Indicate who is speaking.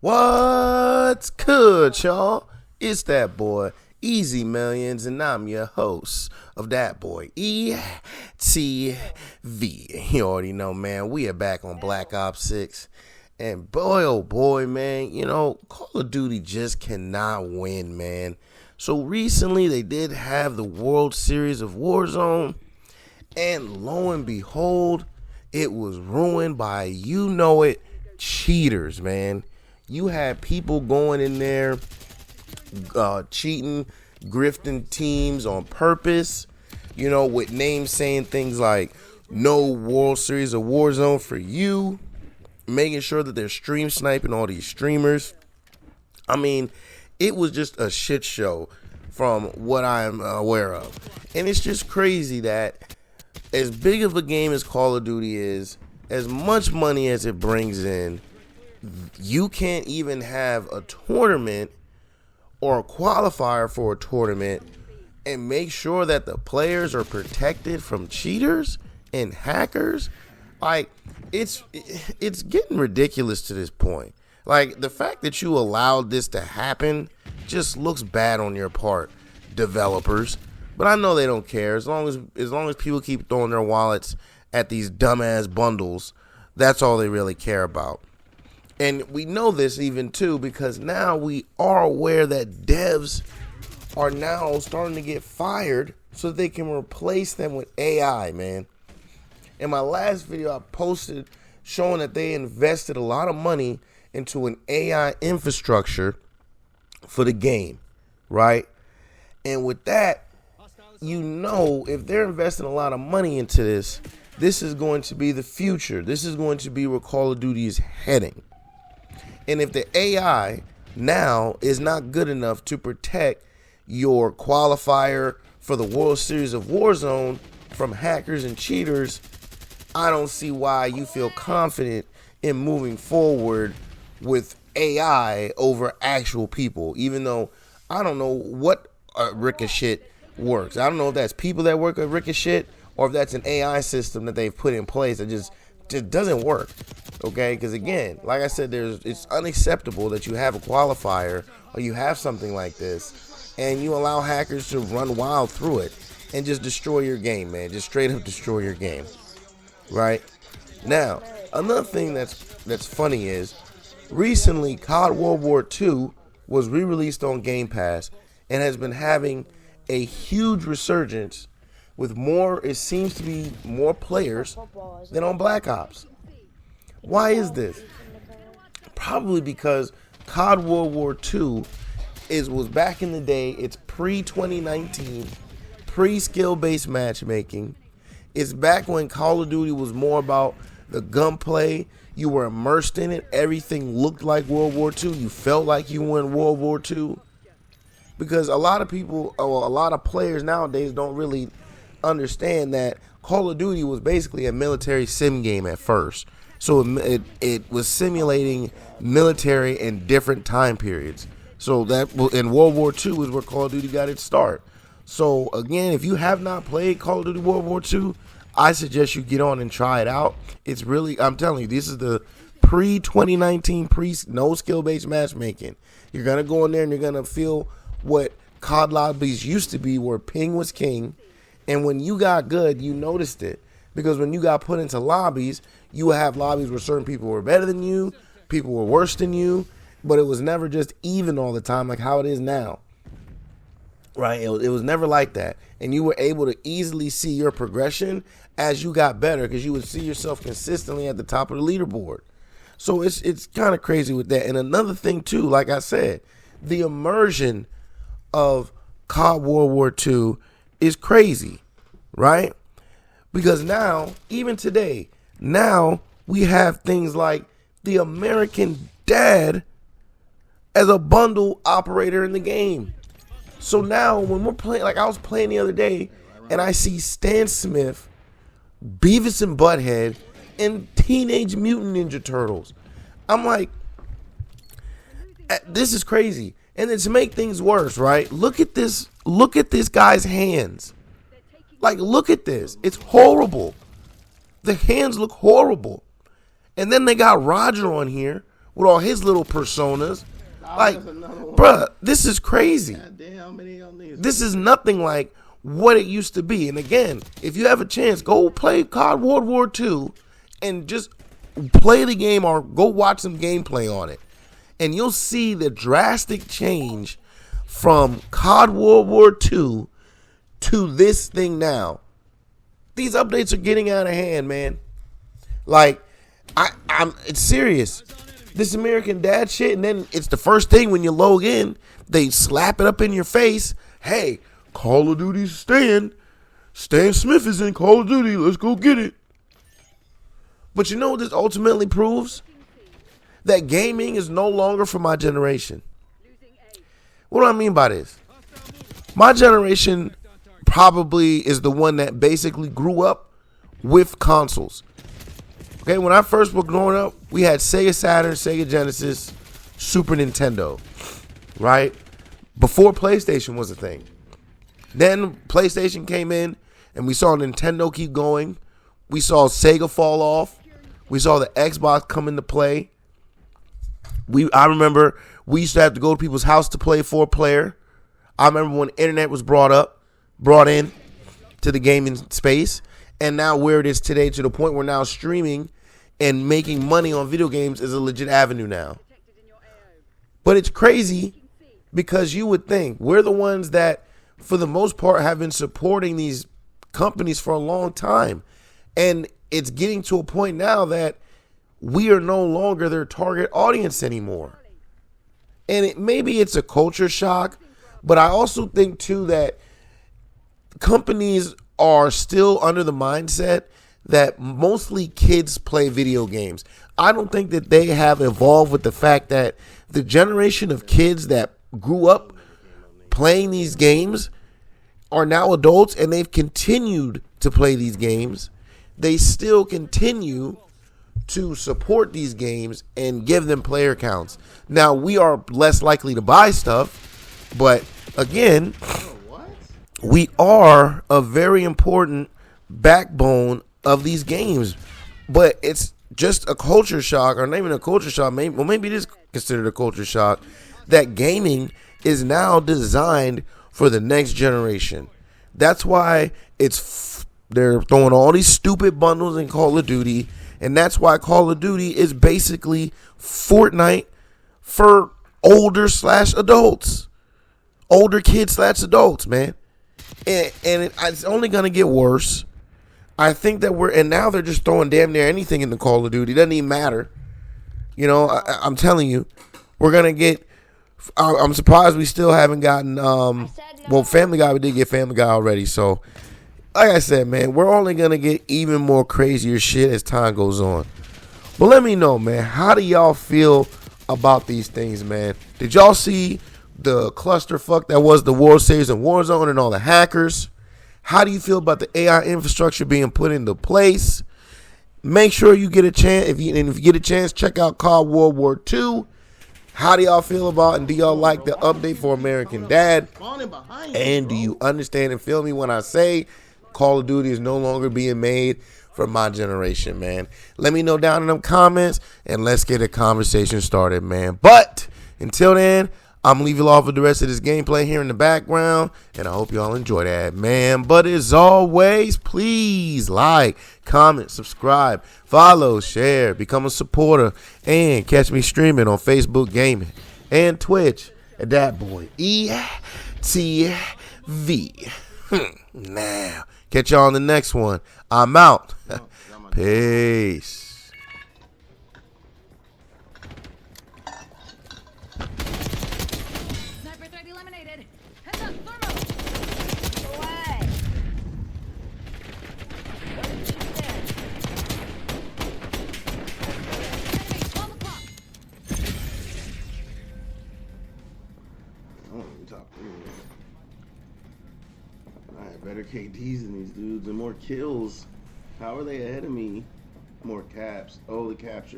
Speaker 1: What's good, y'all? It's that boy, Easy Millions, and I'm your host of that boy, ETV. You already know, man, we are back on Black Ops 6. And boy, oh boy, man, Call of Duty just cannot win, man. So recently they did have the World Series of Warzone, and lo and behold, it was ruined by cheaters, man. You had people going in there, cheating, grifting teams on purpose, with names saying things like no World Series of Warzone for you, making sure that they're stream sniping all these streamers. I mean, it was just a shit show from what I'm aware of. And it's just crazy that as big of a game as Call of Duty is, as much money as it brings in, you can't even have a tournament or a qualifier for a tournament and make sure that the players are protected from cheaters and hackers. Like, it's getting ridiculous to this point. Like, the fact that you allowed this to happen just looks bad on your part, developers. But I know they don't care. As long as people keep throwing their wallets at these dumbass bundles, that's all they really care about. And we know this even too because now we are aware that devs are now starting to get fired so that they can replace them with AI, man. In my last video I posted showing that they invested a lot of money into an AI infrastructure for the game, right? And with that, if they're investing a lot of money into this, this is going to be the future. This is going to be where Call of Duty is heading. And if the AI now is not good enough to protect your qualifier for the World Series of Warzone from hackers and cheaters, I don't see why you feel confident in moving forward with AI over actual people, even though I don't know what Ricochet works. I don't know if that's people that work at Ricochet or if that's an AI system that they've put in place that just doesn't work. Okay, because again, like I said, it's unacceptable that you have a qualifier or you have something like this and you allow hackers to run wild through it and just destroy your game, man. Just straight up destroy your game. Right? Now, another thing that's funny is recently COD World War II was re-released on Game Pass and has been having a huge resurgence with it seems to be more players than on Black Ops. Why is this? Probably because COD World War II was back in the day. It's pre-2019, pre-skill-based matchmaking. It's back when Call of Duty was more about the gunplay. You were immersed in it. Everything looked like World War II. You felt like you were in World War II. Because a lot of people, a lot of players nowadays don't really understand that Call of Duty was basically a military sim game at first. So it was simulating military in different time periods. So that in World War II is where Call of Duty got its start. So again, if you have not played Call of Duty World War II, I suggest you get on and try it out. It's really, I'm telling you, this is the pre-2019, no skill-based matchmaking. You're going to go in there and you're going to feel what COD lobbies used to be, where ping was king. And when you got good, you noticed it. Because when you got put into lobbies, you would have lobbies where certain people were better than you, people were worse than you, but it was never just even all the time like how it is now. Right? It was never like that. And you were able to easily see your progression as you got better because you would see yourself consistently at the top of the leaderboard. So it's kind of crazy with that. And another thing too, like I said, the immersion of COD World War II is crazy, right? Because now, even today, now we have things like the American Dad as a bundle operator in the game. So now when we're playing, like I was playing the other day and I see Stan Smith, Beavis and Butthead, and Teenage Mutant Ninja Turtles. I'm like, this is crazy. And then to make things worse, right? Look at this guy's hands. Like, look at this. It's horrible. The hands look horrible. And then they got Roger on here with all his little personas. Like, bruh, this is crazy. This is nothing like what it used to be. And again, if you have a chance, go play COD World War II and just play the game or go watch some gameplay on it. And you'll see the drastic change from COD World War II to this thing now. These updates are getting out of hand, man. Like, it's serious. This American Dad shit, and then it's the first thing when you log in, they slap it up in your face. Hey, Call of Duty Stan Smith is in Call of Duty. Let's go get it. But you know what this ultimately proves? That gaming is no longer for my generation. What do I mean by this? My generation probably is the one that basically grew up with consoles. Okay, when I first was growing up, we had Sega Saturn, Sega Genesis, Super Nintendo, right? Before PlayStation was a thing. Then PlayStation came in, and we saw Nintendo keep going. We saw Sega fall off. We saw the Xbox come into play. I remember we used to have to go to people's house to play 4-player. I remember when the internet was brought in to the gaming space. And now where it is today, to the point where now streaming and making money on video games is a legit avenue now. But it's crazy because you would think we're the ones that, for the most part, have been supporting these companies for a long time. And it's getting to a point now that we are no longer their target audience anymore. And maybe it's a culture shock, but I also think, too, that companies are still under the mindset that mostly kids play video games. I don't think that they have evolved with the fact that the generation of kids that grew up playing these games are now adults and they've continued to play these games. They still continue to support these games and give them player counts. Now, we are less likely to buy stuff, but again, we are a very important backbone of these games. But it's just a culture shock, or not even a culture shock, maybe it is considered a culture shock, that gaming is now designed for the next generation. That's why they're throwing all these stupid bundles in Call of Duty, and that's why Call of Duty is basically Fortnite for older/adults. Older kids/adults, man. And it's only going to get worse. I think that now they're just throwing damn near anything into Call of Duty. It doesn't even matter. You know, I'm telling you, we're going to get, I'm surprised we still haven't gotten, Family Guy, we did get Family Guy already. So, like I said, man, we're only going to get even more crazier shit as time goes on. But let me know, man, how do y'all feel about these things, man? Did y'all see the clusterfuck that was the World Series and Warzone and all the hackers? How do you feel about the AI infrastructure being put into place? Make sure you get a chance. If you get a chance, check out COD World War II. How do y'all feel about, and do y'all like the update for American Dad? And do you understand and feel me when I say Call of Duty is no longer being made for my generation, man? Let me know down in them comments, and let's get a conversation started, man. But until then, I'm going to leave you off with the rest of this gameplay here in the background, and I hope y'all enjoy that, man. But as always, please like, comment, subscribe, follow, share, become a supporter, and catch me streaming on Facebook Gaming and Twitch at DatBoy.ETV. Now, catch y'all on the next one. I'm out. Peace.
Speaker 2: I have better KDs than these dudes and more kills. How are they ahead of me? More caps. Oh, the capture.